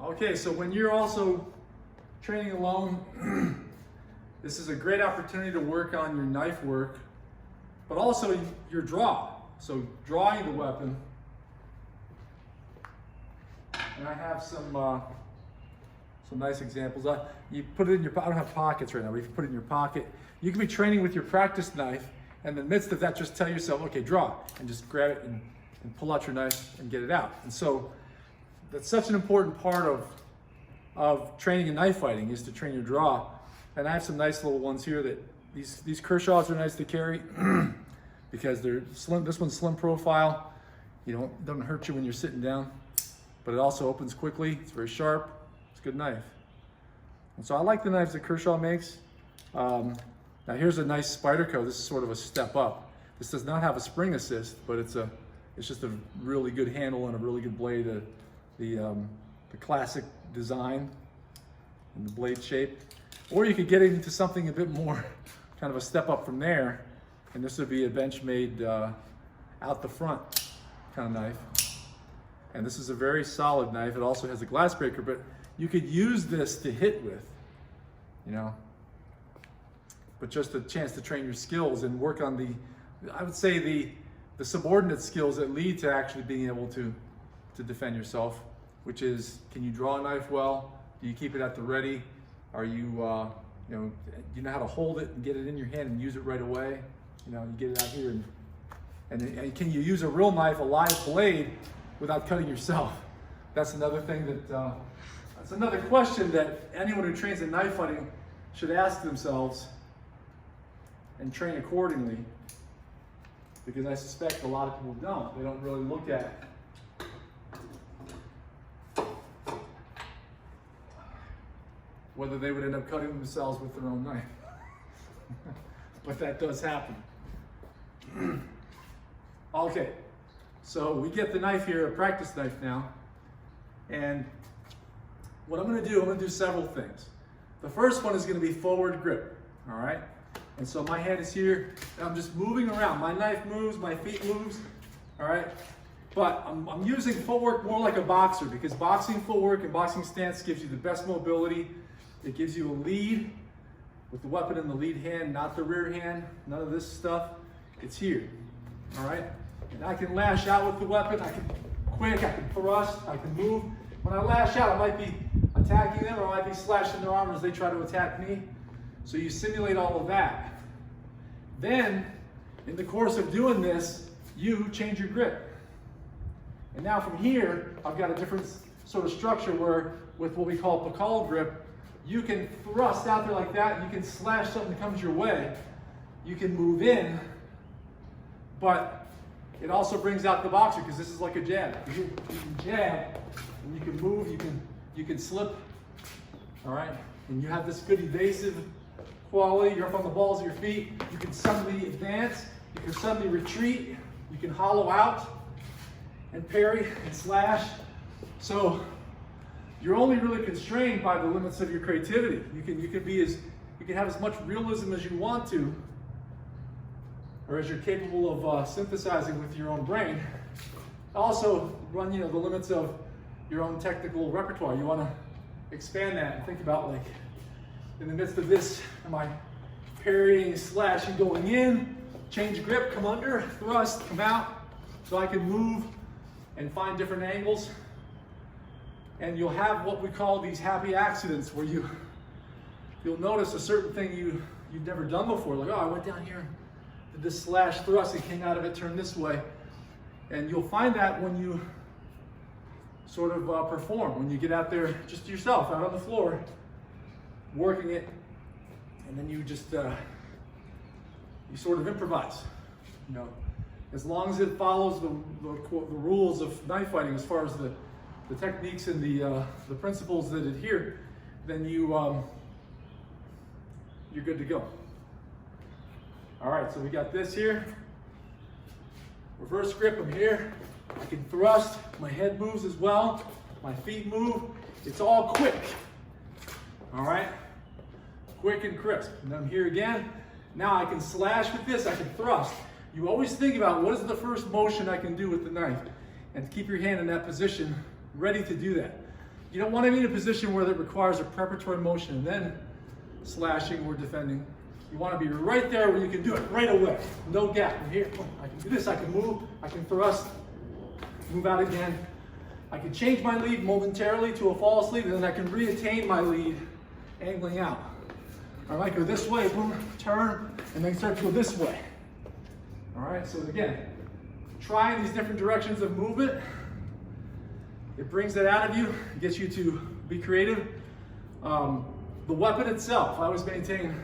Okay, so when you're also training alone, this is a great opportunity to work on your knife work, but also your draw. So drawing the weapon. And I have some nice examples. You put it in your, I don't have pockets right now, but if you put it in your pocket, you can be training with your practice knife, and in the midst of that, just tell yourself, okay, draw, and just grab it and pull out your knife and get it out. And so that's such an important part of training in knife fighting, is to train your draw. And I have some nice little ones here that these Kershaws are nice to carry because they're slim. This one's slim profile. Doesn't hurt you when you're sitting down, but it also opens quickly. It's very sharp. It's a good knife. And so I like the knives that Kershaw makes. Now here's a nice Spyderco. This is sort of a step up. This does not have a spring assist, but it's just a really good handle and a really good blade. The classic design and the blade shape. Or you could get into something a bit more, kind of a step up from there, and this would be a Benchmade out the front kind of knife. And this is a very solid knife. It also has a glass breaker, but you could use this to hit with, but just a chance to train your skills and work on I would say the subordinate skills that lead to actually being able to defend yourself, which is, can you draw a knife well? Do you keep it at the ready? Are you, you know how to hold it and get it in your hand and use it right away? You get it out here and can you use a real knife, a live blade, without cutting yourself? That's another thing that's another question that anyone who trains in knife fighting should ask themselves and train accordingly, because I suspect a lot of people don't. They don't really look at whether they would end up cutting themselves with their own knife. But that does happen. Okay, so we get the knife here, a practice knife now, and what I'm gonna do several things. The first one is gonna be forward grip, all right? And so my hand is here, and I'm just moving around. My knife moves, my feet moves, all right? But I'm using footwork more like a boxer, because boxing footwork and boxing stance gives you the best mobility. It gives you a lead with the weapon in the lead hand, not the rear hand, none of this stuff. It's here, all right? And I can lash out with the weapon, I can quick, I can thrust, I can move. When I lash out, I might be attacking them, or I might be slashing their arm as they try to attack me. So you simulate all of that. Then, in the course of doing this, you change your grip. And now from here, I've got a different sort of structure where, with what we call Pakal grip, you can thrust out there like that, you can slash something that comes your way, you can move in, but it also brings out the boxer, because this is like a jab. You can jab, and you can move, you can slip, all right? And you have this good evasive quality. You're up on the balls of your feet. You can suddenly advance, you can suddenly retreat, you can hollow out and parry and slash. So you're only really constrained by the limits of your creativity. You can have as much realism as you want to, or as you're capable of synthesizing with your own brain. Also run the limits of your own technical repertoire. You want to expand that and think about, like, in the midst of this, am I parrying, slashing, going in, change grip, come under, thrust, come out, so I can move and find different angles. And you'll have what we call these happy accidents, where you'll notice a certain thing you've never done before. Like, oh, I went down here, did this slash thrust, and came out of it, turned this way. And you'll find that when you sort of perform, when you get out there just yourself, out on the floor, working it, and then you just, you sort of improvise. As long as it follows the rules of knife fighting, as far as the techniques and the principles that adhere, then you're good to go. All right, so we got this here. Reverse grip, I'm here. I can thrust, my head moves as well, my feet move. It's all quick, all right? Quick and crisp. And then I'm here again. Now I can slash with this, I can thrust. You always think about, what is the first motion I can do with the knife? And keep your hand in that position, ready to do that. You don't want to be in a position where that requires a preparatory motion and then slashing or defending. You want to be right there where you can do it right away. No gap. And here, I can do this, I can move, I can thrust, move out again. I can change my lead momentarily to a false lead, and then I can reattain my lead angling out. All right, go this way, boom, turn, and then start to go this way. All right, so again, trying these different directions of movement, it brings that out of you, it gets you to be creative. The weapon itself, I always maintain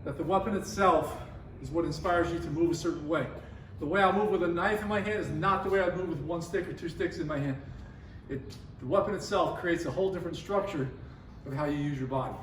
that the weapon itself is what inspires you to move a certain way. The way I move with a knife in my hand is not the way I move with one stick or two sticks in my hand. The weapon itself creates a whole different structure of how you use your body.